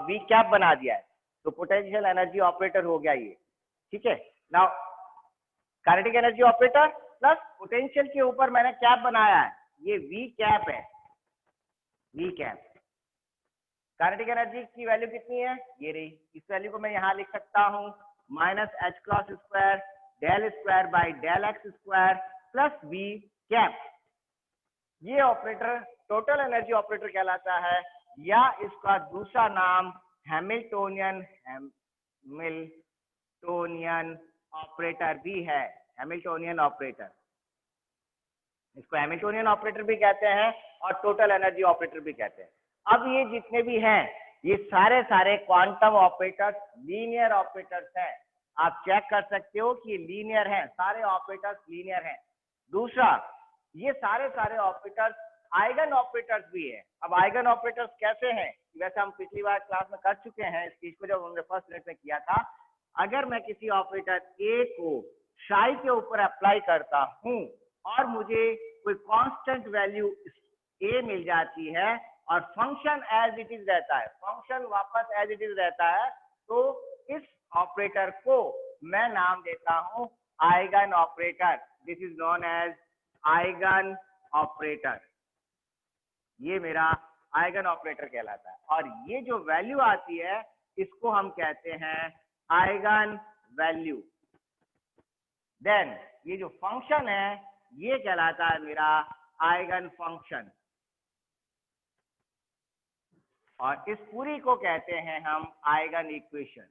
वी कैप बना दिया है, तो पोटेंशियल एनर्जी ऑपरेटर हो गया ये, ठीक है। Now kinetic energy operator plus potential के ऊपर मैंने कैप बनाया है, ये वी कैप है, वी कैप। काइनेटिक एनर्जी की वैल्यू कितनी है, ये रही, इस वैल्यू को मैं यहाँ लिख सकता हूँ, minus h cross square del square by del x square plus v cap. ये ऑपरेटर टोटल एनर्जी ऑपरेटर कहलाता है, या इसका दूसरा नाम हैमिल्टोनियन ऑपरेटर भी है, हैमिल्टोनियन ऑपरेटर, इसको हैमिल्टोनियन ऑपरेटर भी कहते हैं और टोटल एनर्जी ऑपरेटर भी कहते हैं। अब ये जितने भी हैं, ये सारे सारे क्वांटम ऑपरेटर्स लीनियर ऑपरेटर्स हैं। आप चेक कर सकते हो कि लीनियर हैं, सारे ऑपरेटर्स लीनियर हैं। दूसरा, ये सारे सारे ऑपरेटर्स आइगन ऑपरेटर्स भी है। अब आइगन ऑपरेटर्स कैसे हैं, वैसे हम पिछली बार क्लास में कर चुके हैं इस चीज को, जब हमने फर्स्ट यूनिट में किया था। अगर मैं किसी ऑपरेटर ए को साई के ऊपर अप्लाई करता हूं और मुझे कोई कांस्टेंट वैल्यू ए मिल जाती है और फंक्शन एज इट इज रहता है, फंक्शन वापस एज इट इज रहता है, तो इस ऑपरेटर को मैं नाम देता हूं eigen operator. This is known as eigen operator, ये मेरा आइगन ऑपरेटर कहलाता है। और ये जो वैल्यू आती है इसको हम कहते हैं आइगन वैल्यू। देन ये जो फंक्शन है ये कहलाता है मेरा आइगन फंक्शन, और इस पूरी को कहते हैं हम आइगन इक्वेशन।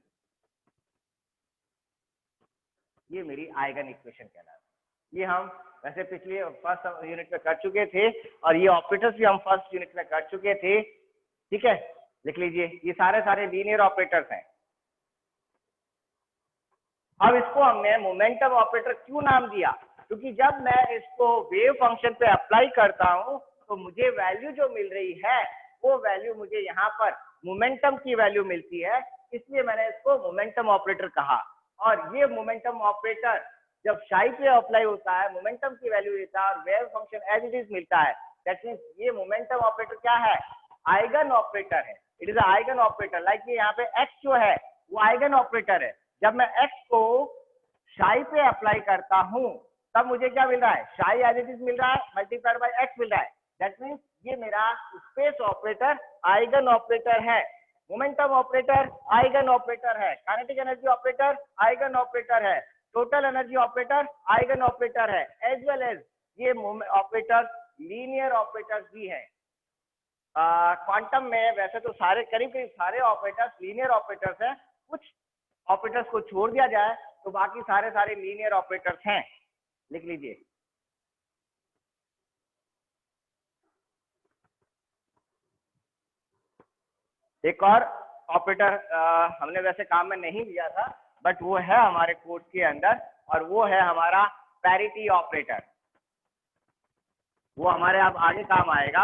ये मेरी आइगन इक्वेशन कहलाता है। ये हम वैसे पिछले फर्स्ट यूनिट में कर चुके थे, और ये ऑपरेटर्स भी हम फर्स्ट यूनिट में कर चुके थे, ठीक है। लिख लीजिए, ये सारे सारे लीनियर ऑपरेटर्स हैं। अब इसको हमने मोमेंटम ऑपरेटर क्यों नाम दिया, क्योंकि जब मैं इसको वेव फंक्शन पे अप्लाई करता हूं तो मुझे वैल्यू जो मिल रही है वो वैल्यू मुझे यहाँ पर मोमेंटम की वैल्यू मिलती है, इसलिए मैंने इसको मोमेंटम ऑपरेटर कहा। और ये मोमेंटम ऑपरेटर जब साई पे अप्लाई होता है, मोमेंटम की वैल्यू देता है और wave function as it is मिलता है, दैट मींस ये मोमेंटम ऑपरेटर क्या है, आइगन ऑपरेटर है। It is eigen operator, like ये यहाँ पे एक्स जो है वो आइगन ऑपरेटर है। जब मैं एक्स को साई पे अप्लाई करता हूं तब मुझे क्या मिल रहा है, साई एज इट इज मिल रहा है मल्टीप्लाइड बाय एक्स मिल रहा है। दैट मींस ये मेरा स्पेस ऑपरेटर आइगन ऑपरेटर है, मोमेंटम ऑपरेटर आइगन ऑपरेटर है, kinetic energy operator eigen operator है, total energy operator eigen operator है, एज वेल एज ये ऑपरेटर लीनियर ऑपरेटर्स भी है। क्वांटम में वैसे तो सारे करीब करीब सारे ऑपरेटर्स लीनियर ऑपरेटर्स हैं, कुछ ऑपरेटर्स को छोड़ दिया जाए तो बाकी सारे सारे लीनियर ऑपरेटर्स हैं। लिख लीजिए। एक और ऑपरेटर हमने वैसे काम में नहीं लिया था, बट वो है हमारे कोर्स के अंदर, और वो है हमारा पैरिटी ऑपरेटर। वो हमारे अब आगे काम आएगा।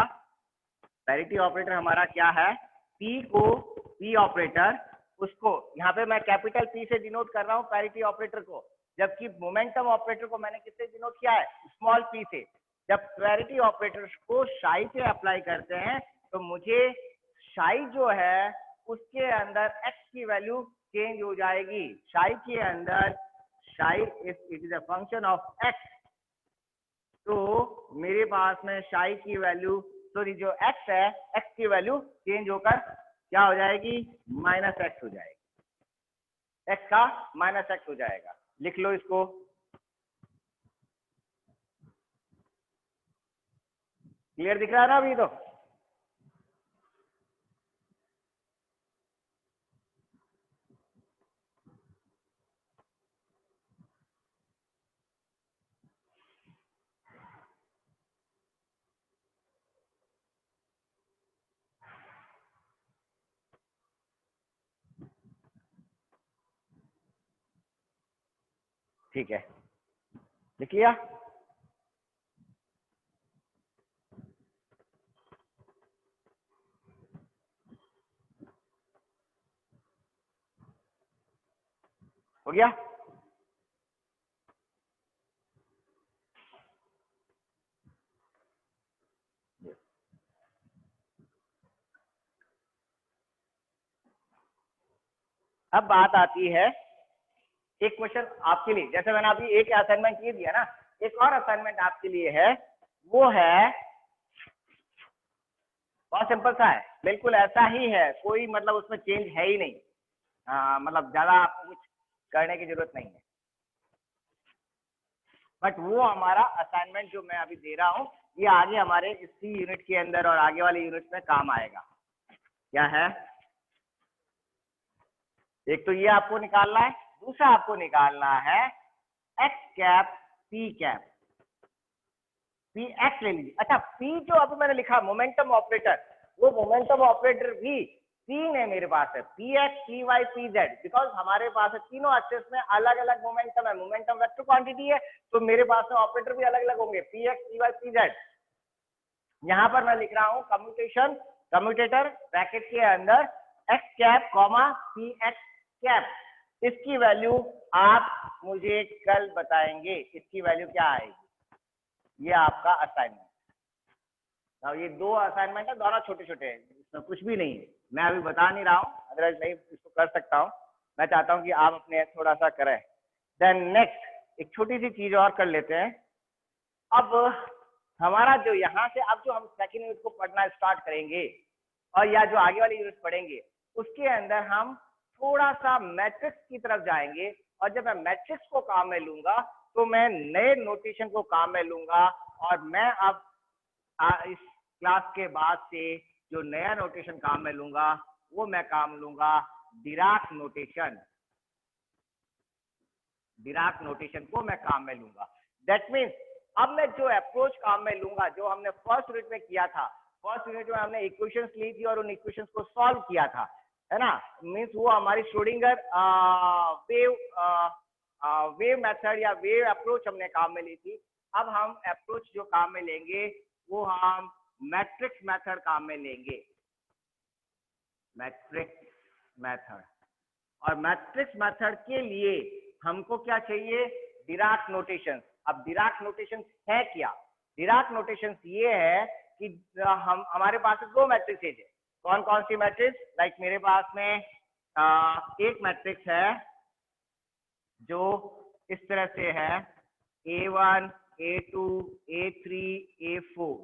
पैरिटी ऑपरेटर हमारा क्या है, पी को पी ऑपरेटर, उसको यहाँ पे मैं कैपिटल पी से डिनोट कर रहा हूँ पैरिटी ऑपरेटर को, जबकि मोमेंटम ऑपरेटर को मैंने किससे डिनोट किया है, स्मॉल पी से। जब पैरिटी ऑपरेटर को शाई पे अप्लाई करते हैं तो मुझे शाई जो है उसके अंदर x की वैल्यू चेंज हो जाएगी। शाई के अंदर शाई it is a function of x, तो मेरे पास में शाई की वैल्यू, सॉरी जो x है, x की वैल्यू चेंज होकर क्या हो जाएगी, माइनस एक्स हो जाएगी, x का माइनस एक्स हो जाएगा। लिख लो इसको। क्लियर दिख रहा है ना अभी? तो ठीक है, लिख लिया। हो गया। अब बात आती है एक क्वेश्चन आपके लिए, जैसे मैंने अभी एक असाइनमेंट ये दिया ना, एक और असाइनमेंट आपके लिए है। वो है बहुत सिंपल सा है, बिल्कुल ऐसा ही है, कोई मतलब उसमें चेंज है ही नहीं। मतलब ज्यादा आपको कुछ करने की जरूरत नहीं है। बट वो हमारा असाइनमेंट जो मैं अभी दे रहा हूँ, ये आगे हमारे इसी यूनिट के अंदर और आगे वाले यूनिट में काम आएगा। क्या है, एक तो ये आपको निकालना है, दूसरा आपको निकालना है x cap p cap. P x ले लीजिए। अच्छा, पी जो अभी मैंने लिखा मोमेंटम ऑपरेटर, वो मोमेंटम ऑपरेटर भी तीन है मेरे पास है, p x p y p z, because हमारे पास है तीनों एक्सेस में अलग अलग मोमेंटम है, मोमेंटम वेक्टर क्वांटिटी है, तो मेरे पास में ऑपरेटर भी अलग अलग होंगे, p x p y p z. यहां पर मैं लिख रहा हूं कम्यूटेशन, कम्यूटेटर ब्रैकेट के अंदर x cap comma P x cap. इसकी वैल्यू आप मुझे कल बताएंगे, इसकी वैल्यू क्या आएगी। ये आपका असाइनमेंट। ये दो असाइनमेंट है, दोनों छोटे छोटे हैं, इसमें कुछ भी नहीं है, मैं अभी बता नहीं रहा हूँ, अदरवाइज नहीं इसको कर सकता हूँ। मैं चाहता हूँ कि आप अपने थोड़ा सा करें। देन नेक्स्ट एक छोटी सी चीज और कर लेते हैं। अब हमारा जो यहाँ से अब जो हम सेकेंड यूनिट को पढ़ना स्टार्ट करेंगे, और या जो आगे वाली यूनिट पढ़ेंगे, उसके अंदर हम थोड़ा सा मैट्रिक्स की तरफ जाएंगे। और जब मैं मैट्रिक्स को काम में लूंगा तो मैं नए नोटेशन को काम में लूंगा, और मैं अब इस क्लास के बाद से जो नया नोटेशन काम में लूंगा वो मैं काम लूंगा डिराक नोटेशन। डिराक नोटेशन को मैं काम में लूंगा। दैट मीन्स अब मैं जो अप्रोच काम में लूंगा, जो हमने फर्स्ट यूनिट में किया था, फर्स्ट यूनिट में हमने इक्वेशंस ली थी और उन इक्वेशंस को सॉल्व किया था, है ना। मीन्स वो हमारी श्रोडिंगर वेव मेथड या वेव अप्रोच हमने काम में ली थी। अब हम अप्रोच जो काम में लेंगे वो हम मैट्रिक्स मेथड काम में लेंगे, मैट्रिक्स मेथड। और मैट्रिक्स मेथड के लिए हमको क्या चाहिए, डिराक नोटेशन। अब डिराक नोटेशन है क्या, डिराक नोटेशन ये है कि हम हमारे पास दो मैट्रिक्सेज है। कौन कौन सी मैट्रिक्स, लाइक मेरे पास में एक मैट्रिक्स है जो इस तरह से है, A1 A2 A3 A4,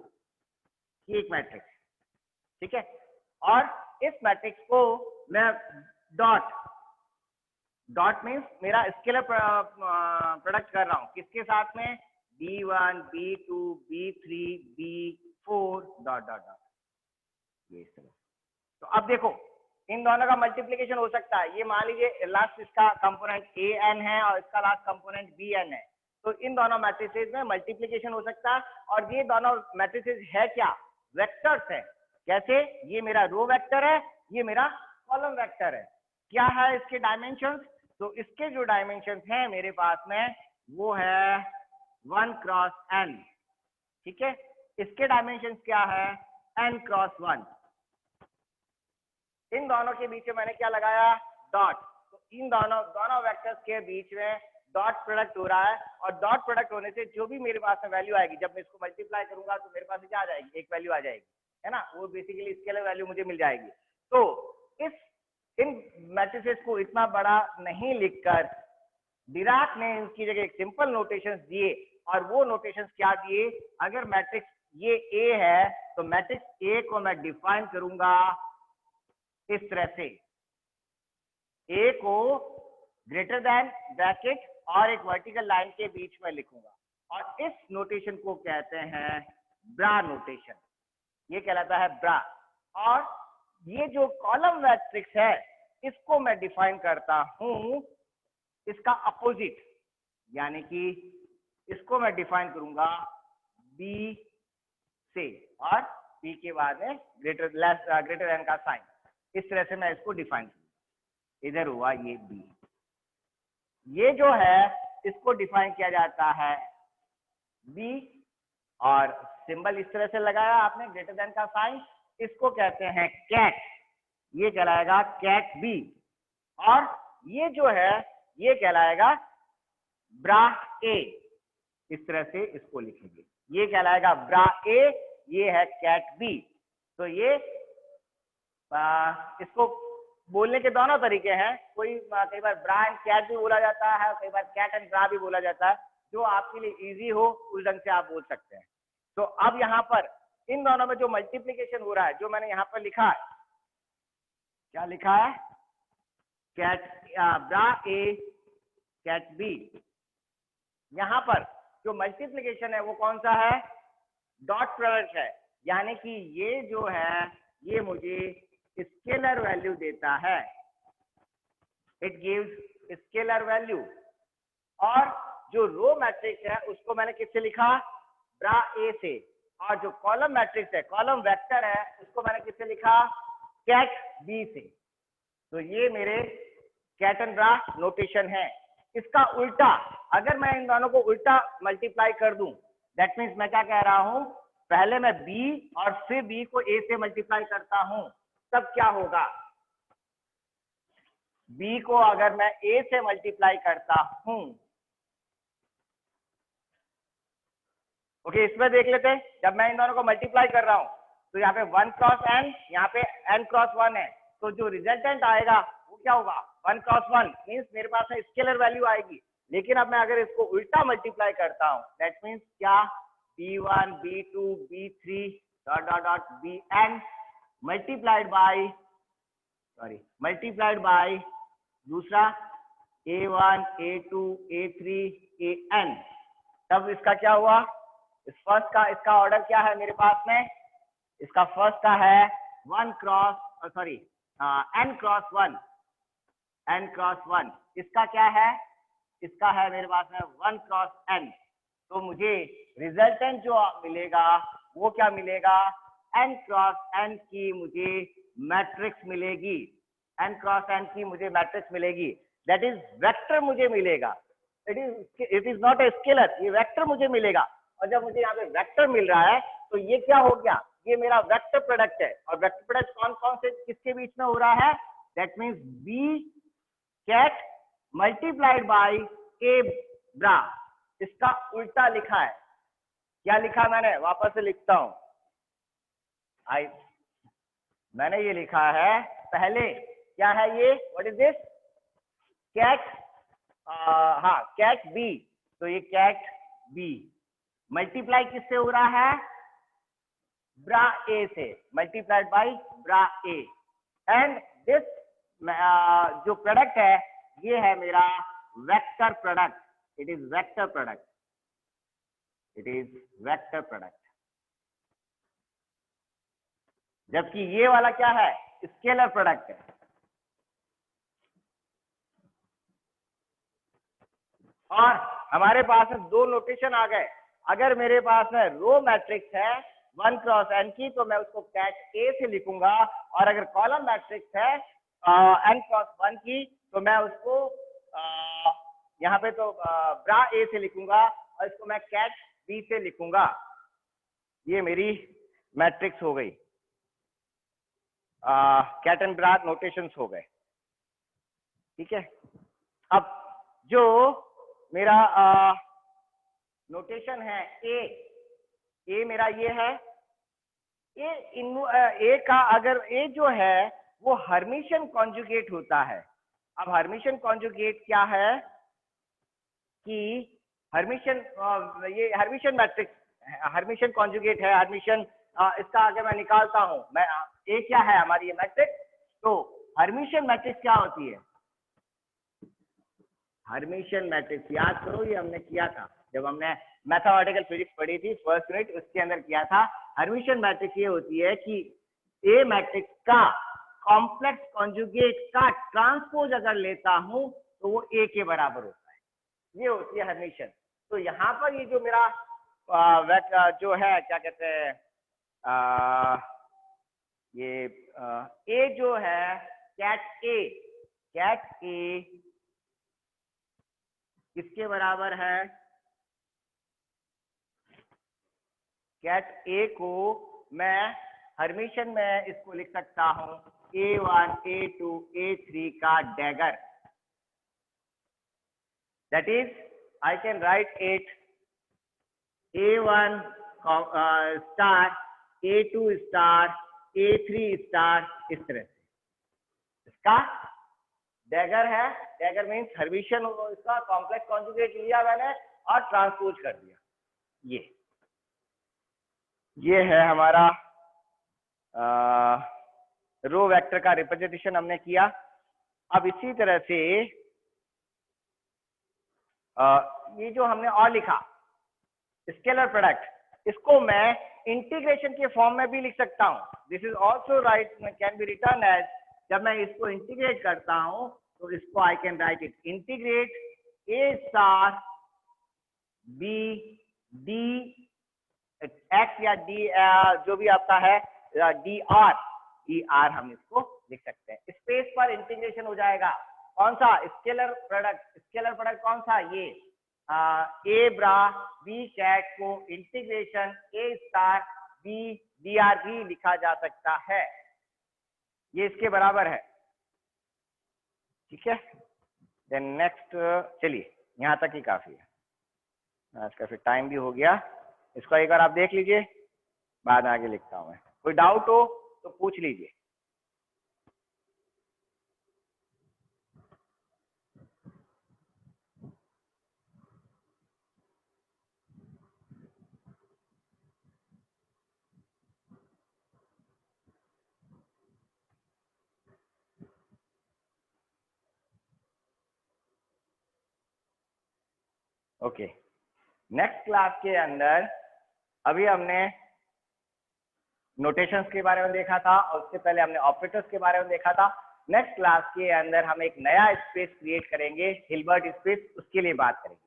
ये एक मैट्रिक्स, ठीक है। और इस मैट्रिक्स को मैं डॉट, डॉट मीन्स मेरा स्केलर प्रोडक्ट कर रहा हूं किसके साथ में, B1 B2 B3 B4 dot dot dot. ये इस तरह। तो अब देखो इन दोनों का मल्टीप्लीकेशन हो सकता है। ये मान लीजिए लास्ट इसका कंपोनेंट ए एन है और इसका लास्ट कंपोनेंट बी एन है, तो इन दोनों मैट्रिसेस में मल्टीप्लीकेशन हो सकता है। और ये दोनों मैट्रिसेस है क्या, वेक्टर्स है। कैसे, ये मेरा रो वेक्टर है, ये मेरा कॉलम वेक्टर है। क्या है इसके डायमेंशंस, तो इसके जो डायमेंशंस हैं मेरे पास में वो है 1 क्रॉस n, ठीक है। इसके डायमेंशंस क्या है, n क्रॉस 1। इन दोनों के बीच में मैंने क्या लगाया, डॉट। तो इन दोनों वेक्टर्स के बीच में डॉट प्रोडक्ट हो रहा है, और डॉट प्रोडक्ट होने से जो भी मेरे पास में वैल्यू आएगी, जब मैं इसको मल्टीप्लाई करूंगा तो मेरे पास क्या आ जाएगी, एक वैल्यू आ जाएगी, है ना, वो बेसिकली स्केलर वैल्यू मुझे मिल जाएगी। तो इन मैट्रिसेस को इतना बड़ा नहीं लिखकर डिराक ने इनकी जगह एक सिंपल नोटेशंस दिए, और वो नोटेशंस क्या दिए, अगर मैट्रिक्स ये ए है तो मैट्रिक्स ए को मैं डिफाइन करूंगा इस तरह से, ए को ग्रेटर देन ब्रैकेट और एक वर्टिकल लाइन के बीच में लिखूंगा, और इस नोटेशन को कहते हैं ब्रा नोटेशन। ये कहलाता है ब्रा। और ये जो कॉलम मैट्रिक्स है इसको मैं डिफाइन करता हूं इसका अपोजिट, यानी कि इसको मैं डिफाइन करूंगा बी से, और बी के बाद में ग्रेटर देन का साइन। इस तरह से मैं इसको डिफाइन करूंगा। इधर हुआ ये बी, ये जो है इसको डिफाइन किया जाता है बी, और सिंबल इस तरह से लगाया आपने ग्रेटर देन का साइन, इसको कहते हैं कैट, ये कहलाएगा कैट बी। और ये जो है ये कहलाएगा ब्रा ए, इस तरह से इसको लिखेंगे, ये कहलाएगा ब्रा ए, ये है कैट बी। तो ये इसको बोलने के दोनों तरीके हैं, कोई कई बार ब्रा एंड कैट भी बोला जाता है, कई बार कैट एंड ब्रा भी बोला जाता है, जो आपके लिए इजी हो उस ढंग से आप बोल सकते हैं। तो अब यहाँ पर इन दोनों में जो मल्टीप्लीकेशन हो रहा है, जो मैंने यहाँ पर लिखा है, क्या लिखा है, कैट ब्रा ए कैट बी। यहाँ पर जो मल्टीप्लीकेशन है वो कौन सा है, डॉट प्रोडक्ट है, यानी कि ये जो है ये मुझे स्केलर वैल्यू देता है, इट गिव्स स्केलर वैल्यू। और जो रो मैट्रिक्स है उसको मैंने किससे लिखा, ब्रा ए से, और जो कॉलम मैट्रिक्स है, कॉलम वेक्टर है, उसको मैंने किससे लिखा, कैट बी से। तो ये मेरे कैट एंड ब्रा नोटेशन है। इसका उल्टा, अगर मैं इन दोनों को उल्टा मल्टीप्लाई कर दूं, दैट मीन्स मैं क्या कह रहा हूं, पहले मैं बी और फिर बी को ए से मल्टीप्लाई करता हूं, तब क्या होगा, बी को अगर मैं ए से मल्टीप्लाई करता हूं, ओके, इसमें देख लेते हैं, जब मैं इन दोनों को मल्टीप्लाई कर रहा हूं तो यहाँ पे 1 क्रॉस n, यहाँ पे n क्रॉस 1 है, तो जो रिजल्टेंट आएगा वो क्या होगा, 1 क्रॉस 1 मीन्स मेरे पास में स्केलर वैल्यू आएगी। लेकिन अब मैं अगर इसको उल्टा मल्टीप्लाई करता हूँ, दैट मीन्स क्या, b1 b2 b3 dot dot dot bn multiplied by दूसरा a1 a2 a3 an, तब इसका क्या हुआ, इस फर्स्ट का, इसका ऑर्डर क्या है मेरे पास में, इसका फर्स्ट का है 1 क्रॉस सॉरी n क्रॉस 1, इसका क्या है, इसका है मेरे पास में 1 क्रॉस n। तो मुझे रिजल्टेंट जो मिलेगा वो क्या मिलेगा, n क्रॉस n की मुझे मैट्रिक्स मिलेगी, n क्रॉस n की मुझे मैट्रिक्स मिलेगी, दैट इज वेक्टर मुझे मिलेगा, it is not a scalar, ये वेक्टर मुझे मिलेगा। और जब मुझे यहाँ पे वेक्टर मिल रहा है तो ये क्या हो गया, ये मेरा वेक्टर प्रोडक्ट है। और वेक्टर प्रोडक्ट कौन कौन से किसके बीच में हो रहा है, that means B ket multiplied by a bra. इसका उल्टा लिखा है, क्या लिखा मैंने, वापस से लिखता हूं, मैंने ये लिखा है पहले, क्या है ये, व्हाट इज दिस, कैट, हाँ कैट बी, तो ये कैट बी मल्टीप्लाई किससे हो रहा है, ब्रा ए से, multiplied by bra A, and this जो प्रोडक्ट है ये है मेरा vector product, it is vector product, जबकि ये वाला क्या है, स्केलर प्रोडक्ट है। और हमारे पास में दो नोटेशन आ गए। अगर मेरे पास में रो मैट्रिक्स है 1 क्रॉस n की, तो मैं उसको कैट ए से लिखूंगा, और अगर कॉलम मैट्रिक्स है n क्रॉस 1 की, तो मैं उसको यहाँ पे तो ब्रा ए से लिखूंगा, और इसको मैं कैट बी से लिखूंगा। ये मेरी मैट्रिक्स हो गई, कैट एंड ब्रा नोटेशंस हो गए। ठीक है, अब जो मेरा नोटेशन है ए मेरा ये है, ए का अगर ए जो है वो हर्मिशियन कॉन्जुगेट होता है। अब हर्मिशियन कॉन्जुगेट क्या है कि हर्मिशियन, ये हर्मिशियन मैट्रिक्स, हर्मिशियन कॉन्जुगेट है, हर्मिशियन इसका अगर मैं निकालता हूं, मैं ए क्या है हमारी ये मैट्रिक्स, तो हर्मिशियन मैट्रिक्स क्या होती है, हर्मिशियन मैट्रिक्स याद करो, ये हमने किया था जब हमने मैथमेटिकल फिजिक्स पढ़ी थी फर्स्ट यूनिट, उसके अंदर किया था। हर्मिशियन मैट्रिक्स ये होती है कि ए मैट्रिक्स का कॉम्प्लेक्स कॉन्जुगेट का ट्रांसपोज अगर लेता हूं तो वो ए के बराबर होता है, ये होती है हर्मिशियन। तो यहाँ पर ये जो मेरा जो है क्या कहते हैं, ये ए जो है कैट ए किसके बराबर है, कैट ए को मैं हर्मिशियन में इसको लिख सकता हूं A1 A2 A3 का dagger, that is I can write it A1 star A2 star A3 star, इस तरह से इसका डैगर है। डैगर मीन्स हर्मिशियन, इसका कॉम्प्लेक्स कॉन्जुगेट लिया मैंने और ट्रांसपोज कर दिया। ये है हमारा रो वेक्टर का रिप्रेजेंटेशन हमने किया। अब इसी तरह से ये जो हमने और लिखा स्केलर प्रोडक्ट, इसको मैं इंटीग्रेशन के फॉर्म में भी लिख सकता हूं। This is also right can be written as, जब मैं इसको इंटीग्रेट करता हूं तो इसको I can write it integrate a star b d x या डी जो भी आपका है डी आर हम इसको लिख सकते हैं। स्पेस पर इंटीग्रेशन हो जाएगा। कौन सा स्केलर प्रोडक्ट कौन सा, ये ए ब्रा बी कैट को इंटीग्रेशन ए स्टार बी डी आर भी लिखा जा सकता है, ये इसके बराबर है। ठीक है, देन नेक्स्ट, चलिए यहाँ तक ही काफी है, आज का फिर टाइम भी हो गया। इसको एक बार आप देख लीजिए, बाद में आगे लिखता हूं मैं। कोई डाउट हो तो पूछ लीजिए। ओके, नेक्स्ट क्लास के अंदर अभी हमने नोटेशंस के बारे में देखा था, और उससे पहले हमने ऑपरेटर्स के बारे में देखा था। नेक्स्ट क्लास के अंदर हम एक नया स्पेस क्रिएट करेंगे, हिल्बर्ट स्पेस, उसके लिए बात करेंगे।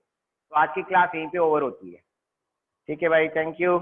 तो आज की क्लास यहीं पे ओवर होती है। ठीक है भाई, थैंक यू।